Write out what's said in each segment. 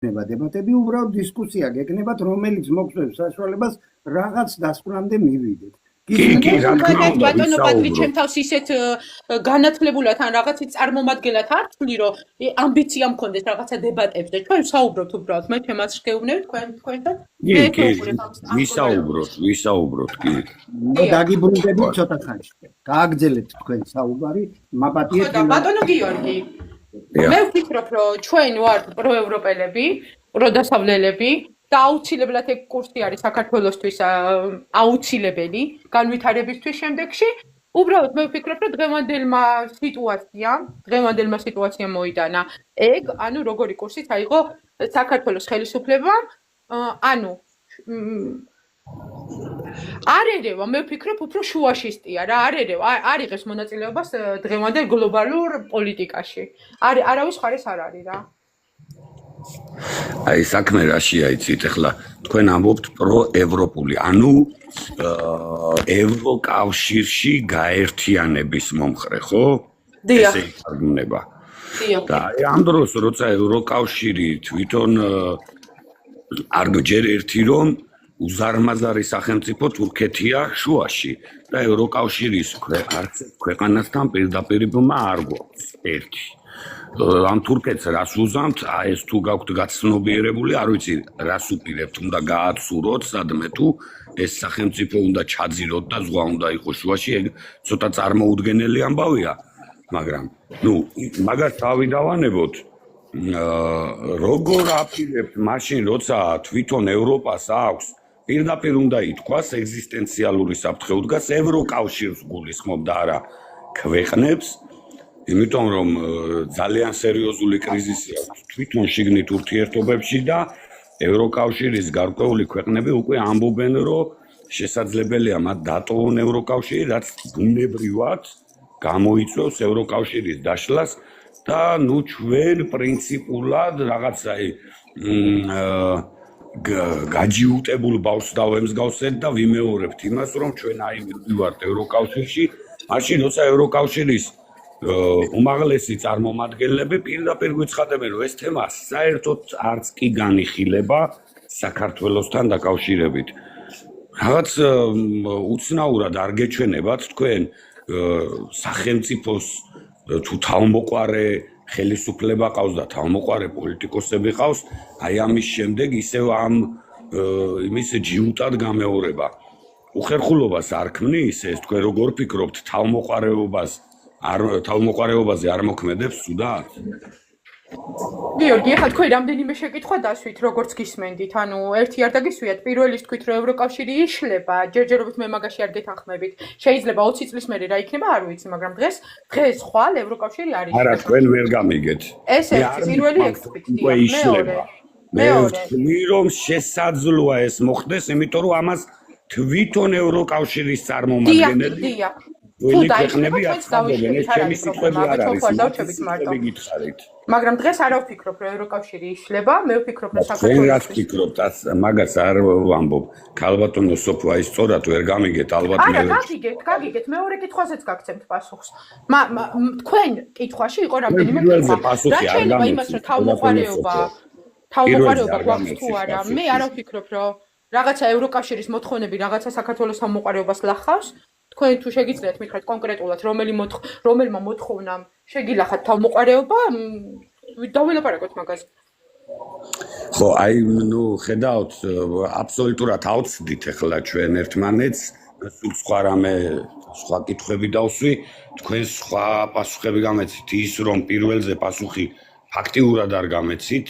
იქნება დებატები, უბრალოდ დისკუსია გეკნებათ, რომელიც მოგწევს საშუალებას რაღაც დასკვნამდე მივიდეთ. კი, რა თქმა უნდა, ბატონო პატრიკ ჩემთავს ისეთ განათლებულად ან რაღაცით წარმომადგენლად არ ვთვლი, რომ ამბიცია მქონდეს რაღაცა დებატებზე. ჩვენ ვსაუბრობთ უბრალოდ, მე ჩემას შეგეუბნებით თქვენთან. კი, ვისაუბროთ, კი. დაგიბრუნდებით ცოტა ხანში. გააგრძელებთ თქვენ საუბარი, მაპატიეთ. ბატონო გიორგი, მე ვფიქრობ, რომ ჩვენ ვართ პროევროპელები, პროდასავლელები. და აუცილებლად ეგ კურსი არის საქართველოსთვის აუცილებელი განვითარებისთვის შემდეგში. უბრალოდ მე ვფიქრობ, რომ დღევანდელმა სიტუაციამ მოიტანა ეგ, ანუ როგორი კურსით აიღო საქართველოს ხელისუფლებამ, ანუ არ ერევა, მე ვფიქრობ, უფრო შუაშისტია რა, არ ერევა, არ იღებს მონაწილეობას დღევანდელ გლობალურ პოლიტიკაში. არავის ხარეს არ არის რა. აი საქმე რაშია იცით ახლა თქვენ ამბობთ პროევროპული ანუ ევროკავშირში გაერთიანების მომხრე ხო? ესე ითარგმნება. და აი ამ დროს როცა ევროკავშირი თვითონ არ ჯერ ერთი რომ უზარმაზარი სახელმწიფო თურქეთია შუაში და ევროკავშირის ქვეყანასთან პირდაპირობა არ გვაქვს ერთი. ამ თურქეთს რას უზამთ, ეს თუ გაქვთ გაცნობიერებული, არ ვიცი, რას უპირებთ, უნდა გააცუროთ სადმე თუ ეს სახელმწიფო უნდა ჩაძიროთ და ზღვა უნდა იყოს შუაში, ეგ ცოტა წარმოუდგენელი ამბავია, მაგრამ მაგას თავი დავანებოთ, როგორ აპირებთ მაშინ, როცა თვითონ ევროპას აქვს, პირდაპირ უნდა ითქვას ეგზისტენციალური საფრთხე უდგას ევროკავშირს გულისხმობ და არა ქვეყნებს. იმიტომ რომ ძალიან სერიოზული კრიზისი აქვს თვითონ შიგნით ურთიერთობებში და ევროკავშირის გარკვეული ქვეყნები უკვე ამბობენ რომ შესაძლებელია მათ დატოვონ ევროკავშირი რაც ბუნებრივად გამოიწვევს ევროკავშირის დაშლას და ჩვენ პრინციპულად რაღაცა გაჯიუტებულ ბავშვს დავემსგავსეთ და ვიმეორებთ იმას რომ ჩვენ აი მივდივართ ევროკავშირში მაშინ როცა ევროკავშირის უმაღლესი წარმომადგენლები პირდაპირ გვიცხადებენ რომ ეს თემა საერთოდ არც კი განიხილება საქართველოსთან დაკავშირებით. რაღაც უცნაურად არ გეჩვენებათ თქვენ სახელმწიფოს თუ თავმოყარე ხელისუფლება ყავს და თავმოყარე პოლიტიკოსები ყავს, აი ამის შემდეგ ისევ ამ იმის ჯიუტად გამეორება. უხერხულობას არ ქმნის ეს თქვენ როგორ ფიქრობთ თავმოყარეობაზე არ მოქმედებს სუდად? გიორგი, ახლა თქვენ რამდენიმე შეკითხვა დასვით, როგორც გისმენდით, ანუ ერთი არ დაგისვიათ, პირველის თქვით, რომ ევროკავშირი იშლება, ჯერჯერობით მე მაგაში არ გეთანხმებით. შეიძლება 20 წლის მერე რა იქნება, არ ვიცი, მაგრამ დღეს ხვალ ევროკავშირი არ იშლება. არა, თქვენ ვერ გამიგეთ. ეს ერთი პირველი ეს თქვით, მეორე. მე ვთვლი, რომ შესაძლოა ეს მოხდეს, იმიტომ რომ ამას თვითონ ევროკავშირის წარმომადგენელი თუ დაიხმება ჩვენს დავიშვებით, ეს ჩემი სიტყვები არ არის, მაგრამ დღეს არ ვფიქრობ, რომ ევროკავშირი იშლება, მე ვფიქრობ, რომ საქართველოს თქვენ რას ფიქრობთ, მაგას არ ვამბობ. ქალბატონო სოფო, აი სწორად ვერ გამიგეთ, ალბათ მე გაგიგეთ, მეორე კითხვაზეც გაგცემთ პასუხს. თქვენ კითხვაში იყო რამდენიმე კითხვა. რა შეიძლება იმას, რომ თავმოყარეობა გვაქვს თუ არა, მე არ ვფიქრობ, რომ რაღაცა ევროკავშირის მოთხოვნები რაღაცა საქართველოს თავმოყარეობას ლახავს. თქვენ თუ შეგიძლიათ მითხრათ კონკრეტულად რომელმა მოთხოვნამ შეგილახათ თავმოყარეობა დავილაპარაკოთ მაგაზე. ხო, აი ხედავთ აბსოლუტურად ავწვდით ახლა ჩვენ ერთმანეთს, სულ სხვა კითხვები დავსვი, თქვენ სხვა პასუხები გამეცით ის რომ პირველზე პასუხი ფაქტიურად არ გამეცით,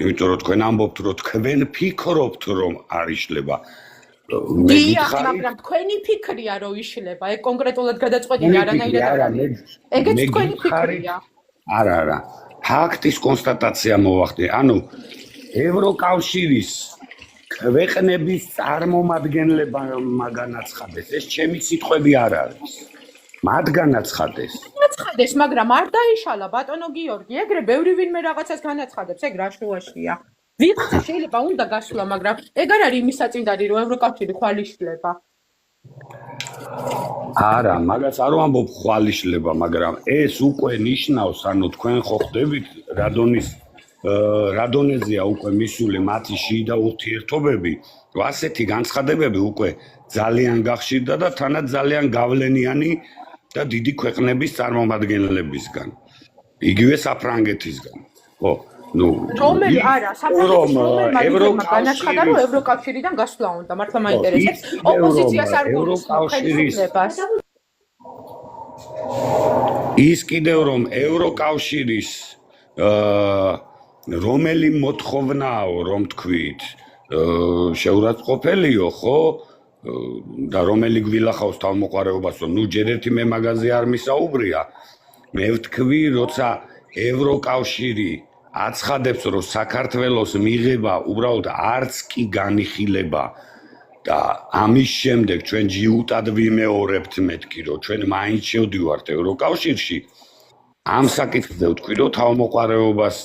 იმიტომ რომ თქვენ ამბობთ რომ თქვენ ფიქრობთ რომ არ იშლება. მაგრამ თქვენი ფიქრია რომ იშლება, ეგ კონკრეტულად გადაწყვეტილი არანაირად არ არის. ეგეც თქვენი ფიქრია. არა. ფაქტის კონსტატაცია მოვახდე. ანუ ევროკავშირის ქვეყნების წარმომადგენლება მაგანაცხადეს. ეს ჩემი სიტყვები არ არის. მათგანაცხადეს. განაცხადეს, მაგრამ არ დაიშალა ბატონო გიორგი, ეგრე ბევრი ვინმე რაღაცას განაცხადებს, ეგ რა შუაშია. ვიღაცა შეიძლება უნდა გასვლა, მაგრამ ეგ არ არის იმის საწინდარი, რომ ევროკავშირი ხვალ იშლება. არა, მაგას არ ვამბობ ხვალ იშლება, მაგრამ ეს უკვე ნიშნავს, ანუ თქვენ ხო ხდებით რადონის რა დონეზეა უკვე მისული მათი შიდა ურთიერთობები, რომ ასეთი განცხადებები უკვე ძალიან გახშირდა და თანაც ძალიან გავლენიანი და დიდი ქვეყნების წარმომადგენლებისგან. იგივე საფრანგეთისგან. ხო, ну, რომელი არა, საფრანგეთის რომელი განაცხადა, რომ ევროკავშირიდან გასვლა უნდა, მართლა მაინტერესებს. ოპოზიციას არ გულისხმობს ხელისუფლებას. ის კიდევ რომ ევროკავშირის რომელი მოთხოვნაო, რომ თქვით, შეურაცხყოფელიო, ხო? და რომელი გვილახავს თავმოყარეობას, რომ ნუ ჯერ ერთი მე მაგაზე არ მისაუბრია. მე ვთქვი, როცა ევროკავშირი აცხადებს, რომ საქართველოს მიღება უბრალოდ არც კი განიხილება და ამის შემდეგ ჩვენ ჯიუტად ვიმეორებთ მეთქი, რომ ჩვენ მაინც შევდივართ ევროკავშირში. ამ საკითხზე ვთქვი, რომ თავმოყარეობას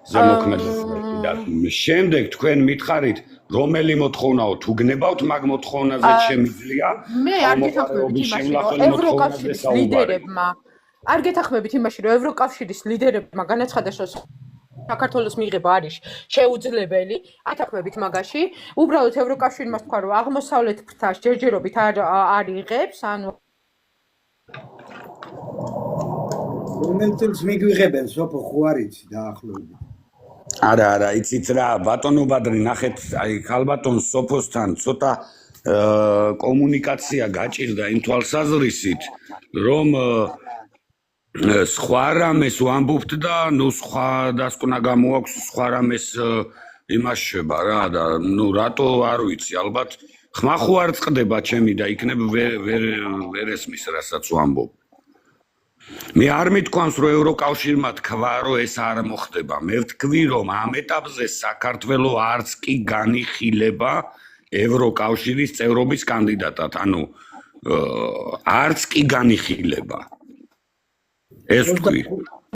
ზემოქმედებული და შემდეგ თქვენ მითხარით, რომელი მოთხოვნაო თუ გნებავთ მაგ მოთხოვნაზე შემიძლია მე არ გეთანხმებით იმაში, რომ ევროკავშირის ლიდერებმა არ გეთანხმებით იმაში, რომ ევროკავშირის ლიდერებმა განაცხადეს, რომ საქართველოს მიღება არის შეუძლებელი, ათანხმებით მაგაში. უბრალოდ ევროკავშირმა თქვა, რომ აღმოსავლეთ ფრთას ჯერჯერობით არ იღებს, ანუ რომელ წელს მიგვიღებენ სოფო ხო არ იცი დაახლოებით. არა, იცით რა, ბატონო ბადრი, ნახეთ, აი ქალბატონ სოფოსთან ცოტა კომუნიკაცია გაჭირდა იმ თვალსაზრისით, რომ სხვა რამეს ვამბობთ და ნუ სხვა დასკვნა გამოაქვს სხვა რამეს იმაშება რა და ნუ რატო არ ვიცი, ალბათ ხმა ხო არ წყდება ჩემი და იქნებ ვერ ესმის რასაც ვამბობ. მე არ მithქვამს, რომ ევროკავშირმა თქვა, რომ ეს არ მოხდება. მე ვთქვი, რომ ამ ეტაპზე საქართველო არც კი განიხილება ევროკავშირის წევრობის კანდიდატად, ანუ არც კი განიხილება. ეს ვთქვი.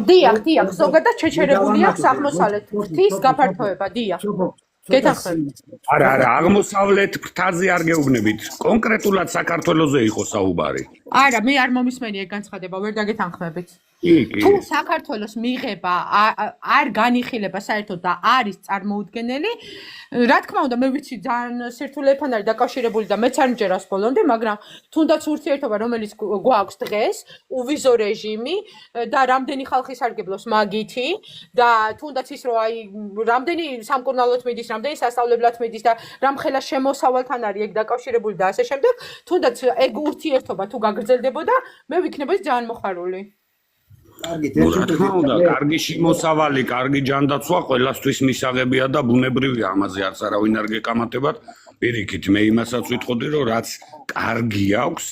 დიახ, ზოგადად შეჩერებული აქვს აღმოსავლეთ ფრთის გაფართოება, დიახ. გეთანხმებით. არა, აღმოსავლეთ ფრთაზე არ გეუბნებით. კონკრეტულად საქართველოზე იყო საუბარი. არა, მე არ მომისმენი ეგ განცხადება, ვერ დაგეთანხმებით. თუ საქართველოს მიღება არ განიხილება საერთოდ და არის წარმოუდგენელი, რა თქმა უნდა, მე ვიცი ძალიან სირთულეებთან არის დაკავშირებული და მეც არ მჯერავს ბოლომდე, მაგრამ თუნდაც ურთიერთობა, რომელიც გვაქვს დღეს, უვიზო რეჟიმი და რამდენი ხალხი სარგებლობს მაგითი და თუნდაც ის რომ აი რამდენი სამკურნალოდ მიდის, რამდენი სასწავლებლად მიდის და რამხელა შემოსავალთან არის ეგ დაკავშირებული და ასე შემდეგ, თუნდაც ეგ ურთიერთობა თუ გაგრძელდებოდა, მე ვიქნებოდი ძალიან მოხარული. რა თქმა უნდა, კარგი შემოსავალი, კარგი ჯანდაცვა ყველასთვის მისაღებია და ბუნებრივია, ამაზე არც არავინ არ გეკამათებათ. პირიქით, მე იმასაც ვიტყოდი, რომ რაც კარგი აქვს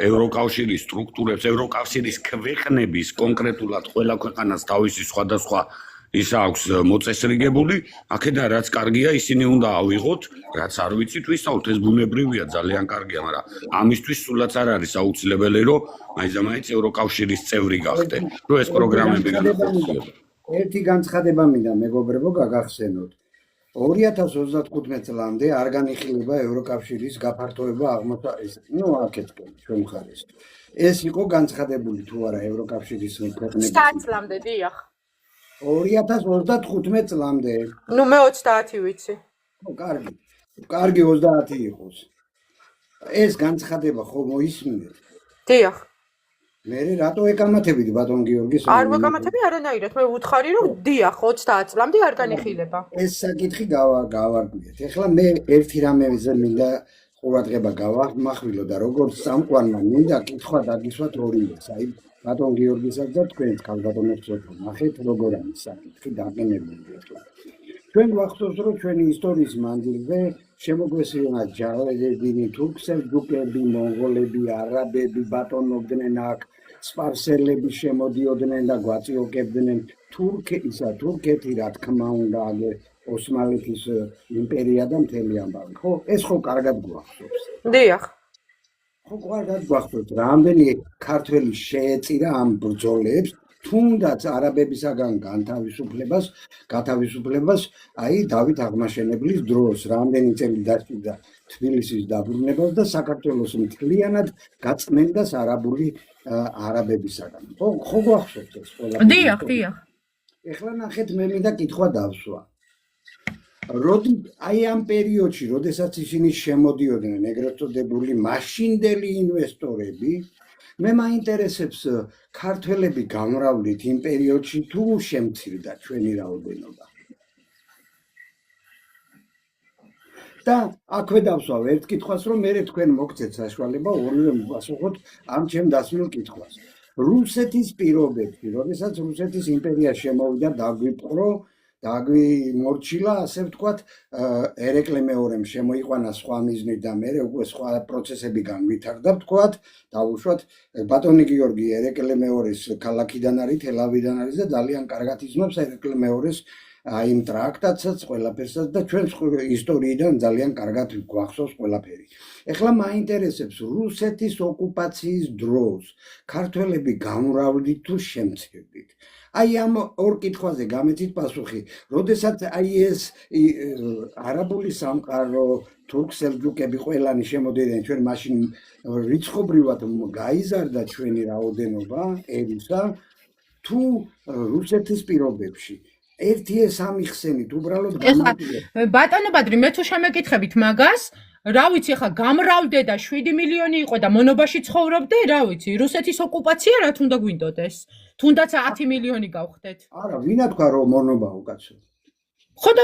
ევროკავშირის სტრუქტურებს, ევროკავშირის ქვეყნების კონკრეტულად ყველა ქვეყანას თავისი სხვადასხვა ის აქვს მოწესრიგებული, აქედან რაც კარგია, ისინი უნდა ავიღოთ, რაც არ ვიცით ვისაუბროთ, ეს ბუნებრივია, ძალიან კარგია, მაგრამ ამისთვის სულაც არ არის აუცილებელი, რომ მაინც ევროკავშირის წევრი გახდე, რომ ეს პროგრამები განხორციელდეს. ერთი განცხადება მინდა მეგობრებო გაგახსენოთ. 2035 წლამდე არ განიხილება ევროკავშირის გაფართოება აქეთ ჩვენ მხარეს. ეს იყო განცხადებული თუ არა ევროკავშირის ქვეყნების 7 წლამდე, დიახ. 2035 წლამდე. ნუ მე 30 ვიცი. კარგი. კარგი 30 იყოს. ეს განცხადება ხო მოისმინეთ? დიახ. მე რატო ეკამათებით ბატონ გიორგის? არ ვეკამათები არანაირად, მე ვუთხარი რომ დიახ 30 წლამდე არ განიხილება. ეს საკითხი გავარკვიეთ. ეხლა მე ერთი რამეზე მინდა ყურადღება გავამახვილო და როგორც წამყვანმა მინდა კითხვა დაგისვათ ორიებს. აი ბატონ გიორგისაც და თქვენს ქალბატონებს ვთქვი, ნახეთ როგორ არის საკითხი დაყენებული ეხლა. ჩვენ გვახსოვს რომ ჩვენი ისტორიის მანძილზე შემოგვესწრებინა ჯავახები, თურქ-სელჯუკები, მონღოლები, არაბები ბატონობდნენ აქ, სპარსელები შემოდიოდნენ და გვაწიოკებდნენ თურქეთი, რა თქმა უნდა, ოსმალეთის იმპერია და მთელი ამბავი. ხო, ეს ხო კარგად გვახსოვს. დიახ. ხო, კარგად გვახსოვს, რამდენი ქართველი შეეწირა ამ ბრძოლებს, თუნდაც არაბებისაგან გათავისუფლებას, აი დავით აღმაშენებლის დროს, რამდენი წელი დასჭირდა თბილისის დაბრუნებას და საქართველოს მთლიანად გაწმენდას არაბებისაგან. ხო, გვახსოვს ეს ყველა. დიახ. ეხლა ნახეთ მე მინდა კითხვა დავსვა. როდი აი ამ პერიოდში, როდესაც ისინი შემოდიოდნენ ეგრეთ წოდებული მაშინდელი ინვესტორები, მე მაინტერესებს ქართველები გამრავლით იმ პერიოდში თუ შემცირდა ჩვენი რაოდენობა. და აქვე დავსვავ ერთ კითხვას, რომ მე თქვენ მოგცეთ საშუალება ორივე მოპასუხოთ ამ ჩემ დასმულ კითხვას. რუსეთის პირობებში, როდესაც რუსეთის იმპერია შემოვიდა, დაგვიპყრო, დაგვიმორჩილა, ასე ვთქვათ, ერეკლე მეორემ შემოიყვანა სხვა მიზნით და მე უკვე სხვა პროცესები განვითარდა, ვთქვათ, დავუშვათ, ბატონი გიორგი ერეკლე მეორეს ქალაქიდან არის, თელავიდან არის და ძალიან კარგად იცნობს ერეკლე მეორეს აი იმ ტრაქტატსაც, ყველაფერსაც და ჩვენს ისტორიიდან ძალიან კარგად გვახსოვს ყველაფერი. ეხლა მაინტერესებს რუსეთის ოკუპაციის დროს ქართველები გამრავლდით თუ შემცირდით? აი ამ ორ კითხვაზე გამეცით პასუხი. როდესაც აი ეს არაბული სამყარო, თურქ-სელჯუკები ყველანი შემოდიოდნენ, ჩვენ მაშინ რიცხობრივად გაიზარდა ჩვენი რაოდენობა ერისა, თუ რუსეთის პირობებში ერთი ეს ამიხსენით უბრალოდ გამოვიდა. ბატონო ბადრი, მე თუ შემეკითხებით მაგას, რა ვიცი, ხა გამრავლდე და 7 მილიონი იყო და მონობაში ცხოვრობდე, რა ვიცი, რუსეთის ოკუპაცია რა თუნდა გვინდოდეს? თუნდაც 10 მილიონი გავხდეთ. არა, ვინა თქვა რომ მონობა უკაცო. ხო და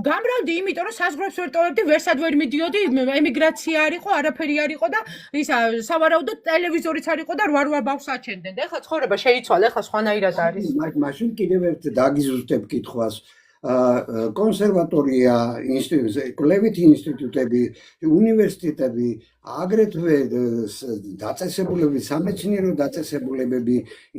გამრავლდი, იმიტომ რომ საზღვრებს ვერ ტოვებდი, ვერსად ვერ მიდიოდი, ემიგრაცია არ იყო, არაფერი არ იყო და ისა სავარაუდოდ ტელევიზორიც არ იყო და 8 ბავშვს აჩენდნენ და ეხლა ცხოვრება შეიცვალა, ეხლა სხვანაირად არის. მაშინ კიდევ ერთ დაგიზუსტებ კითხვას. კონსერვატორია, კვლევითი ინსტიტუტები, უნივერსიტეტები, აგრეთვე დაწესებულებები, სამეცნიერო დაწესებულებები,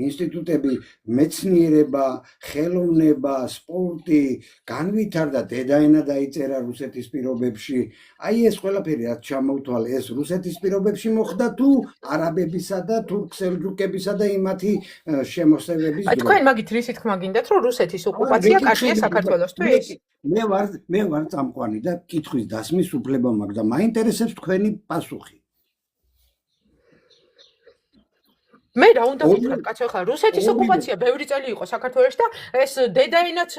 ინსტიტუტები, მეცნიერება, ხელოვნება, სპორტი, განვითარდა, დედაენა დაიწერა რუსეთის პირობებში. აი ეს ყველაფერი რაც ჩამოვთვალე, ეს რუსეთის პირობებში მოხდა თუ არაბებისა და თურქ-სელჯუკებისა და იმათი შემოსევების დროს? თქვენ მაგით რისი თქმა გინდათ, რომ რუსეთის ოკუპაცია კარგია საქართველოსთვის? მე ვარ წამყვანი და კითხვის დასმის უფლება მაქვს და მაინტერესებს თქვენი პასუხი. მე რა უნდა ვთქვა, კაცო, ხა რუსეთის ოკუპაცია ბევრი წელი იყო საქართველოში და ეს დედაენაც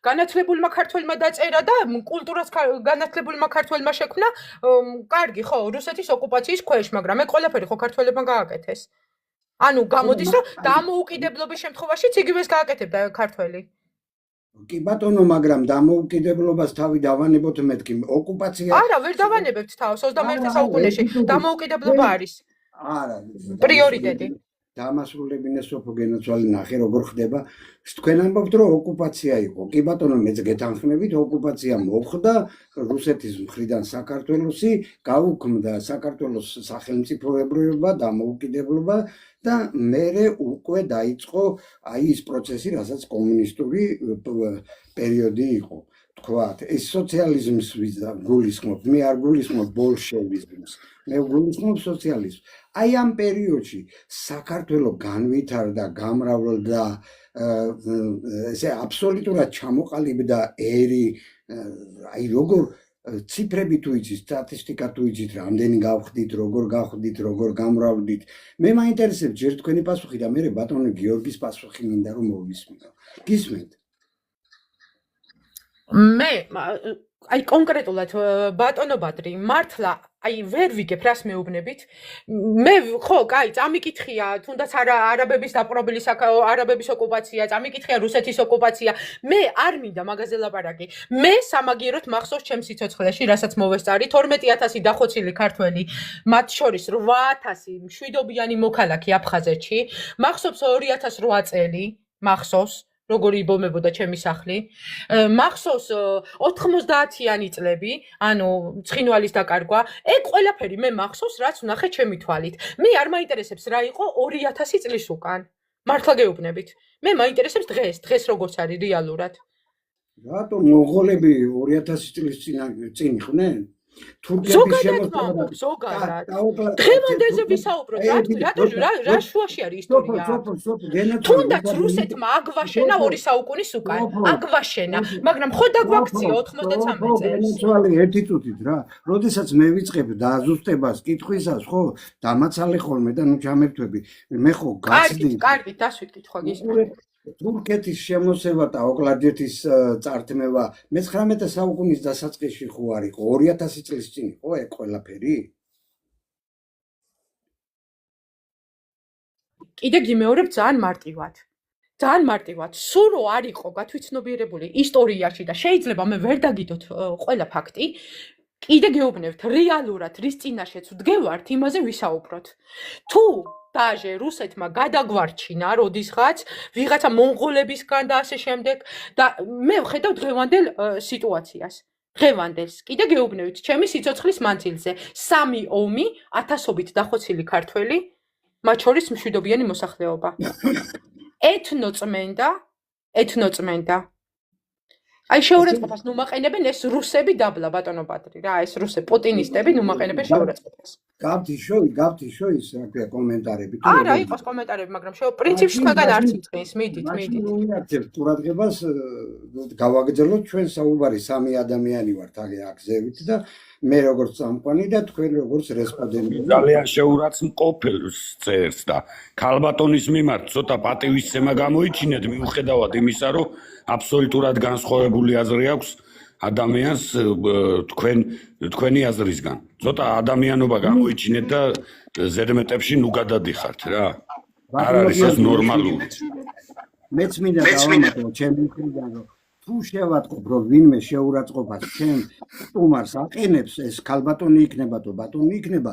განათლებულმა ქართველმა დაწერა და კულტურას განათლებულმა ქართველმა შექმნა, კარგი, ხო, რუსეთის ოკუპაციის ქვეშ, მაგრამ მე ყველაფერი ხო ქართველებმა გააკეთეს. ანუ გამოდის, რომ დამოუკიდებლობის შემთხვევაშიც იგივეს გააკეთებდა ქართველი. კი ბატონო, მაგრამ დამოუკიდებლობას თავი დავანებოთ მეთქი, ოკუპაცია არა, ვერ დავანებებთ თავს 21 საუკუნეში. დამოუკიდებლობა არის. არა, პრიორიტეტი. დამასრულებინე სოფო გენოცვალი ნახე როგორ ხდება. თქვენ ამბობთ რომ ოკუპაცია იყო. კი ბატონო, მეც გეთანხმებით, ოკუპაცია მოხდა რუსეთის მხრიდან საქართველოსი, გაუქმდა საქართველოს სახელმწიფოებრიობა, დამოუკიდებლობა და მერე უკვე დაიწყო აი ის პროცესი, რასაც კომუნისტური პერიოდი იყო. თქვათ, ეს სოციალიზმს გულისხმობ, მე არ გულისხმობ ბოლშევიზმს, მე გულისხმობ სოციალიზმს. აი ამ პერიოდში საქართველო განვითარდა, გამრავლდა, ესე აბსოლუტურად ჩამოყალიბდა ერი, აი როგორ ციფრები თუ იცით, სტატისტიკა თუ იცით, რამდენი გავხდით, როგორ გავხდით, როგორ გამრავლდით. მე მაინტერესებს ჯერ თქვენი პასუხი და მე ბატონო გიორგის პასუხი მინდა რომ მოვისმინო. გისმენთ? მე აი კონკრეტულად ბატონო ბადრი მართლა აი ვერ ვიგებ რას მეუბნებით მე ხო კაი წამიკითხია თუნდაც არაბების დაპყრობილი არაბების ოკუპაცია წამიკითხია რუსეთის ოკუპაცია მე არ მინდა მაგაზე ლაპარაკი მე სამაგიეროდ მახსოვს ჩემს სიცოცხლეში რასაც მოვესწარი 12000 დახოცილი ქართველი მათ შორის 8000 მშვიდობიანი მოქალაქე აფხაზეთში მახსოვს 2008 წელი მახსოვს როგორი იბომებოდა ჩემი სახლი. მახსოვს 90-იანი წლები, ანუ ცხინვალის დაკარგვა. ეგ ყველაფერი მე მახსოვს, რაც ვნახე ჩემი თვალით. მე არ მაინტერესებს რა იყო 2000 წლის უკან. მართლა გეუბნებით. მე მაინტერესებს დღეს როგორც არის რეალურად. რატომ მონღოლები 2000 წლის წინ იყვნენ? ზოგადად დღევანდელზე ვისაუბროთ რა შუაში არის ისტორია თუნდაც რუსეთმა აგვაშენა 2 საუკუნის უკან აგვაშენა მაგრამ ხო დაგვაქცია 93 წელს ერთი წუთით რა როდესაც მე ვიწყებ დაზუსტებას კითხვისას ხო დამაცალე ხოლმე და ნუ ჩამერთვები მე ხო გაცდი კარგი დასვით კითხვა გისმენთ თურქეთის შემოსევა და ოკლაჯეთის წართმევა მე-19 საუკუნის დასაწყისში ხო არ იყო 2000 წლის წინ იყო ეგ ყველაფერი? კიდე გიმეორებ ძალიან მარტივად. ძალიან მარტივად. სულ რო არ იყო გათვითცნობიერებული ისტორიაში და შეიძლება მე ვერ დაგიდოთ ყველა ფაქტი, კიდე გეუბნებთ რეალურად რის წინაშეც ვდგევართ, იმაზე ვისაუბროთ. თუ დაჟე რუსეთმა გადაგვარჩინა როდისღაც ვიღაცა მონღოლებისგან და ასე შემდეგ და მე ვხედავ დღევანდელ სიტუაციას. დღევანდელს კიდე გეუბნებით ჩემი სიცოცხლის მანძილზე 3 ომი 1000-ობით დახოცილი ქართველი მათ შორის მშვიდობიანი მოსახლეობა. ეთნოწმენდა. აი შეურაცხყოფას ნუმაყენებენ ეს რუსები დაბლა ბატონო ბადრი რა ეს რუსები პუტინისტები ნუმაყენებენ შეურაცხყოფას. გავთიშო ის რა ქვია კომენტარები. არა იყოს კომენტარები, მაგრამ პრინციპში თქვენ არც მწყის, მიდით. ყურადღებას გავაგრძელოთ ჩვენ საუბარი 3 ადამიანი ვართ აქ ზევით და მე როგორც წამყვანი და თქვენ როგორც რესპონდენტი. ძალიან შეურაცხმყოფელს წერს და ქალბატონის მიმართ ცოტა პატივისცემა გამოიჩინეთ მიუხედავად იმისა, რომ აბსოლუტურად განსხვავებული აზრი აქვს ადამიანს თქვენი აზრისგან. ცოტა ადამიანობა გამოიჩინეთ და ზედმეტებში ნუ გადადიხართ რა. არ არის ეს ნორმალური. მეც მინდა დავამატო ჩემი მხრიდან რომ თუ შევატყობ რომ ვინმე შეურაცხყოფას ჩემ სტუმარს აყენებს ეს ქალბატონი იქნება თუ ბატონი იქნება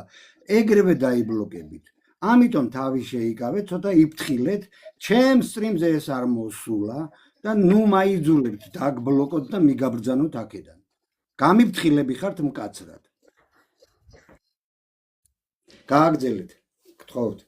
ეგრევე დაიბლოკებით. ამიტომ თავი შეიკავეთ, ცოტა იფთხილეთ, ჩემ სტრიმზე ეს არ მოსულა და ნუ მაიძულებთ დაგბლოკოთ და მიგაბრძანოთ აქედან. გამიფთხილები ხართ მკაცრად. გააგრძელეთ. გთხოვთ.